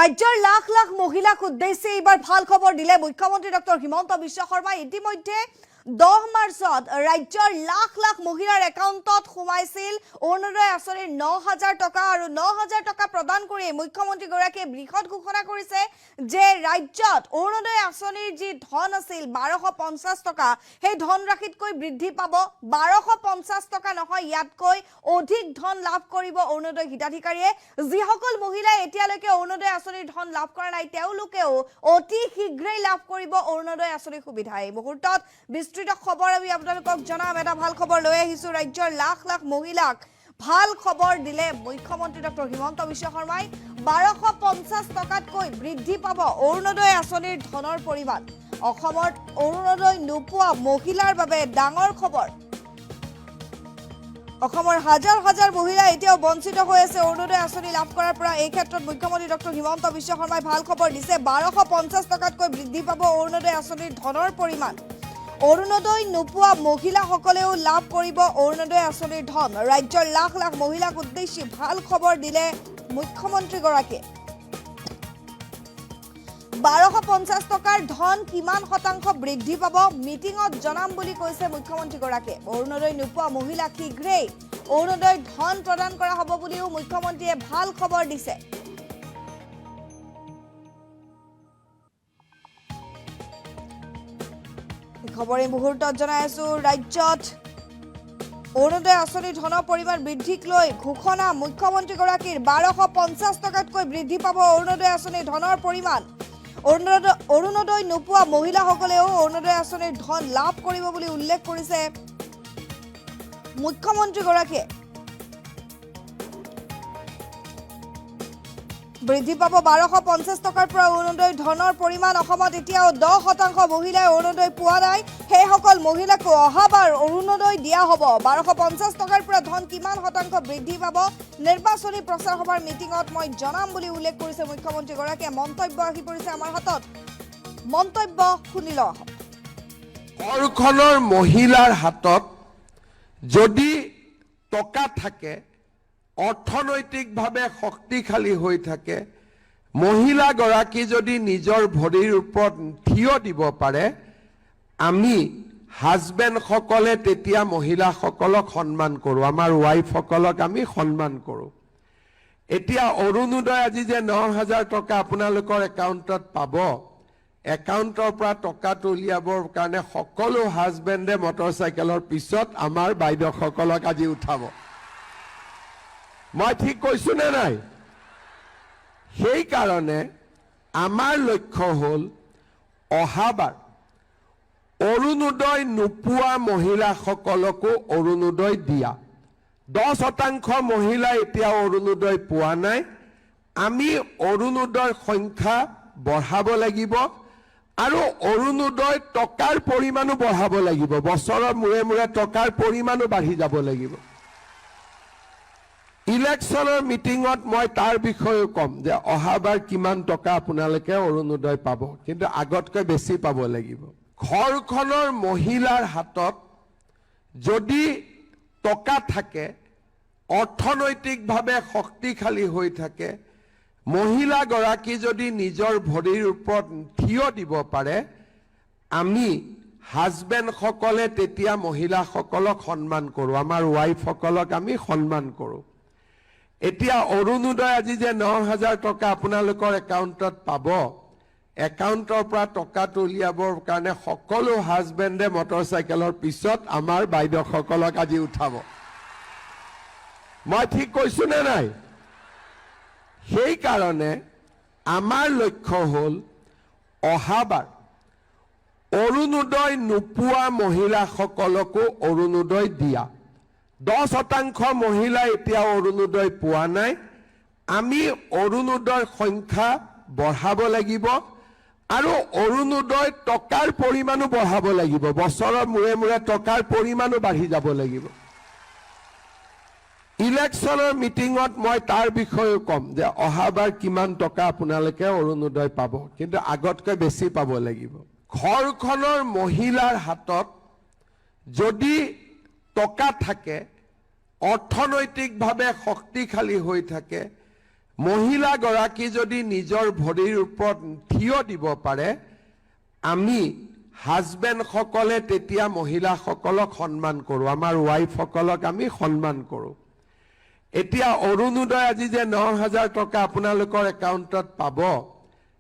ৰাজ্যৰ লাখ লাখ মহিলাক উদ্দেশ্যি এইবাৰ ভাল খবৰ দিলে মুখ্যমন্ত্ৰী ডক্টৰ হিমন্ত বিশ্ব শৰ্মাই। ইতিমধ্যে 10 মাৰ্চত ৰাজ্যৰ লাখ লাখ মহিলাৰ একাউণ্টত সোমাইছিল অৰুণোদয় আঁচনিৰ 9,000 টকা আৰু 9,000 টকা প্ৰদান কৰি মুখ্যমন্ত্ৰীগৰাকীয়ে বৃহৎ ঘোষণা কৰিছে যে ৰাজ্যত অৰুণোদয় আঁচনিৰ যি ধন আছিল 1250 টকা সেই ধনৰাশিতকৈ বৃদ্ধি পাব। 1250 টকা নহয়, ইয়াতকৈ অধিক ধন লাভ কৰিব অৰুণোদয় হিতাধিকাৰীয়ে। যিসকল মহিলাই এতিয়ালৈকে অৰুণোদয় আঁচনিৰ ধন লাভ কৰা নাই তেওঁলোকেও অতি শীঘ্ৰেই লাভ কৰিব অৰুণোদয় আঁচনিৰ সুবিধা। এই মুহূৰ্তত বিস্তৃত খবৰ আমি আপোনালোকক জনাম। এটা ভাল খবৰ লৈ আহিছো, ৰাজ্যৰ লাখ লাখ মহিলাক ভাল খবৰ দিলে মুখ্যমন্ত্ৰী ডক্টৰ হিমন্ত বিশ্ব শৰ্মাই। 1250 টকাতকৈ বৃদ্ধি পাব অৰুণোদয় আঁচনিৰ ধনৰ পৰিমাণ। অসমত অৰুণোদয় নোপোৱা মহিলাৰ বাবে ডাঙৰ খবৰ। অসমৰ হাজাৰ হাজাৰ মহিলা এতিয়াও বঞ্চিত হৈ আছে অৰুণোদয় আঁচনি লাভ কৰাৰ পৰা। এই ক্ষেত্ৰত মুখ্যমন্ত্ৰী ডক্টৰ হিমন্ত বিশ্ব শৰ্মাই ভাল খবৰ দিছে। 1250 টকাতকৈ বৃদ্ধি পাব অৰুণোদয় আঁচনিৰ ধনৰ পৰিমাণ। অৰুণোদয় নোপোৱা মহিলাসকলেও লাভ কৰিব অৰুণোদয় আঁচনিৰ ধন। ৰাজ্যৰ লাখ লাখ মহিলাক উদ্দেশ্যি ভাল খবৰ দিলে মুখ্যমন্ত্ৰীগৰাকীয়ে। 1250 টকাৰ ধন কিমান শতাংশ বৃদ্ধি পাব মিটিঙত জনাম বুলি কৈছে মুখ্যমন্ত্ৰীগৰাকীয়ে। অৰুণোদয় নোপোৱা মহিলাক শীঘ্ৰেই অৰুণোদয় ধন প্ৰদান কৰা হ'ব বুলিও মুখ্যমন্ত্ৰীয়ে ভাল খবৰ দিছে। খবৰ এই মুহূৰ্তত জনাই আছো, ৰাজ্যত অৰুণোদয় আঁচনিৰ ধনৰ পৰিমাণ বৃদ্ধিক লৈ ঘোষণা মুখ্যমন্ত্ৰীগৰাকীৰ। 1250 টকাতকৈ বৃদ্ধি পাব অৰুণোদয় আঁচনিৰ ধনৰ পৰিমাণ। অৰুণোদয় নোপোৱা মহিলাসকলেও অৰুণোদয় আঁচনিৰ ধন লাভ কৰিব বুলি উল্লেখ কৰিছে মুখ্যমন্ত্ৰীগৰাকীয়ে। বৃদ্ধি পাব 1250 টকাৰ পৰা অৰুণোদয় ধনৰ পৰিমাণ। অসমত এতিয়াও 10% মহিলাই অৰুণোদয় পোৱা নাই, সেইসকল মহিলাকো অহাবাৰ অৰুণোদয় দিয়া হ'ব। 1250 টকাৰ পৰা ধন কিমান শতাংশ বৃদ্ধি পাব নিৰ্বাচনী প্ৰচাৰ সভাৰ মিটিঙত মই জনাম বুলি উল্লেখ কৰিছে মুখ্যমন্ত্ৰীগৰাকীয়ে। মন্তব্য আহি পৰিছে আমাৰ হাতত, মন্তব্য শুনি লওঁ। ঘৰখনৰ মহিলাৰ হাতত যদি টকা থাকে, অৰ্থনৈতিকভাৱে শক্তিশালী হৈ থাকে, মহিলাগৰাকী যদি নিজৰ ভৰিৰ ওপৰত থিয় দিব পাৰে, আমি হাজবেণ্ডসকলে তেতিয়া মহিলাসকলক সন্মান কৰোঁ, আমাৰ ৱাইফসকলক আমি সন্মান কৰোঁ। এতিয়া অৰুণোদয় আজি যে 9,000 টকা আপোনালোকৰ একাউণ্টত পাব, একাউণ্টৰ পৰা টকাটো উলিয়াবৰ কাৰণে সকলো হাজবেণ্ডে মটৰচাইকেলৰ পিছত আমাৰ বাইদেউসকলক আজি উঠাব। মই ঠিক কৈছো নে নাই? সেইকাৰণে আমাৰ লক্ষ্য হ'ল অহাবাৰ অৰুণোদয় নোপোৱা মহিলাসকলকো অৰুণোদয় দিয়া। 10% মহিলা এতিয়াও অৰুণোদয় পোৱা নাই। আমি অৰুণোদয়ৰ সংখ্যা বঢ়াব লাগিব আৰু অৰুণোদয় টকাৰ পৰিমাণো বঢ়াব লাগিব। বছৰৰ মূৰে মূৰে টকাৰ পৰিমাণো বাঢ়ি যাব লাগিব। ইলেকশ্যনৰ মিটিঙত মই তাৰ বিষয়েও ক'ম যে অহাবাৰ কিমান টকা আপোনালোকে অৰুণোদয় পাব, কিন্তু আগতকৈ বেছি পাব লাগিব। ঘৰখনৰ মহিলাৰ হাতত যদি টকা থাকে, অৰ্থনৈতিকভাৱে শক্তিশালী হৈ থাকে, মহিলাগৰাকী যদি নিজৰ ভৰিৰ ওপৰত থিয় দিব পাৰে, আমি হাজবেণ্ডসকলে তেতিয়া মহিলাসকলক সন্মান কৰোঁ, আমাৰ ৱাইফসকলক আমি সন্মান কৰোঁ। এতিয়া অৰুণোদয় আজি যে 9,000 টকা আপোনালোকৰ একাউণ্টত পাব, একাউণ্টৰ পৰা টকাটো উলিয়াবৰ কাৰণে সকলো হাজবেণ্ডে মটৰচাইকেলৰ পিছত আমাৰ বাইদেউসকলক আজি উঠাব। মই ঠিক কৈছো নে নাই? সেইকাৰণে আমাৰ লক্ষ্য হ'ল অহাবাৰ অৰুণোদয় নোপোৱা মহিলাসকলকো অৰুণোদয় দিয়া। 10% মহিলা এতিয়াও অৰুণোদয় পোৱা নাই। আমি অৰুণোদয়ৰ সংখ্যা বঢ়াব লাগিব আৰু অৰুণোদয় টকাৰ পৰিমাণো বঢ়াব লাগিব। বছৰৰ মূৰে মূৰে টকাৰ পৰিমাণো বাঢ়ি যাব লাগিব। ইলেকশ্যনৰ মিটিঙত মই তাৰ বিষয়েও ক'ম যে অহাবাৰ কিমান টকা আপোনালোকে অৰুণোদয় পাব, কিন্তু আগতকৈ বেছি পাব লাগিব। ঘৰখনৰ মহিলাৰ হাতত যদি টকা থাকে, অৰ্থনৈতিকভাৱে শক্তিশালী হৈ থাকে, মহিলাগৰাকী যদি নিজৰ ভৰিৰ ওপৰত থিয় দিব পাৰে, আমি হাজবেণ্ডসকলে তেতিয়া মহিলাসকলক সন্মান কৰোঁ, আমাৰ ৱাইফসকলক আমি সন্মান কৰোঁ। এতিয়া অৰুণোদয় আজি যে 9,000 টকা আপোনালোকৰ একাউণ্টত পাব,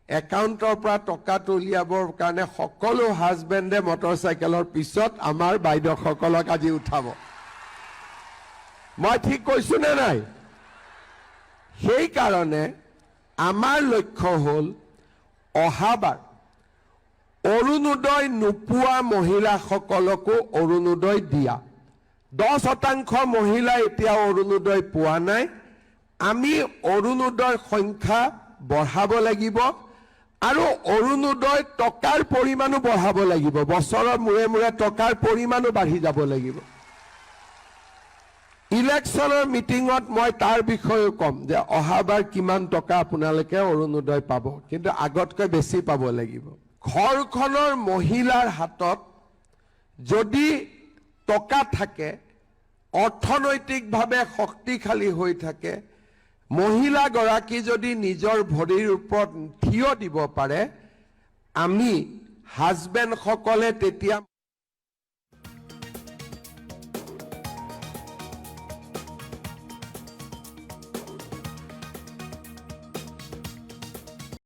একাউণ্টৰ পৰা টকাটো উলিয়াবৰ কাৰণে সকলো হাজবেণ্ডে মটৰচাইকেলৰ পিছত আমাৰ বাইদেউসকলক আজি উঠাব। মই ঠিক কৈছো নে নাই? সেইকাৰণে আমাৰ লক্ষ্য হ'ল অহাবাৰ অৰুণোদয় নোপোৱা মহিলাসকলকো অৰুণোদয় দিয়া। 10% মহিলা এতিয়াও অৰুণোদয় পোৱা নাই। আমি অৰুণোদয়ৰ সংখ্যা বঢ়াব লাগিব আৰু অৰুণোদয় টকাৰ পৰিমাণো বঢ়াব লাগিব। বছৰৰ মূৰে মূৰে টকাৰ পৰিমাণো বাঢ়ি যাব লাগিব। ইলেকশ্যনৰ মিটিঙত মই তাৰ বিষয়েও ক'ম যে অহাবাৰ কিমান টকা আপোনালোকে অৰুণোদয় পাব, কিন্তু আগতকৈ বেছি পাব লাগিব। ঘৰখনৰ মহিলাৰ হাতত যদি টকা থাকে, অৰ্থনৈতিকভাৱে শক্তিশালী হৈ থাকে, মহিলাগৰাকী যদি নিজৰ ভৰিৰ ওপৰত থিয় দিব পাৰে, আমি হাজবেণ্ডসকলে তেতিয়া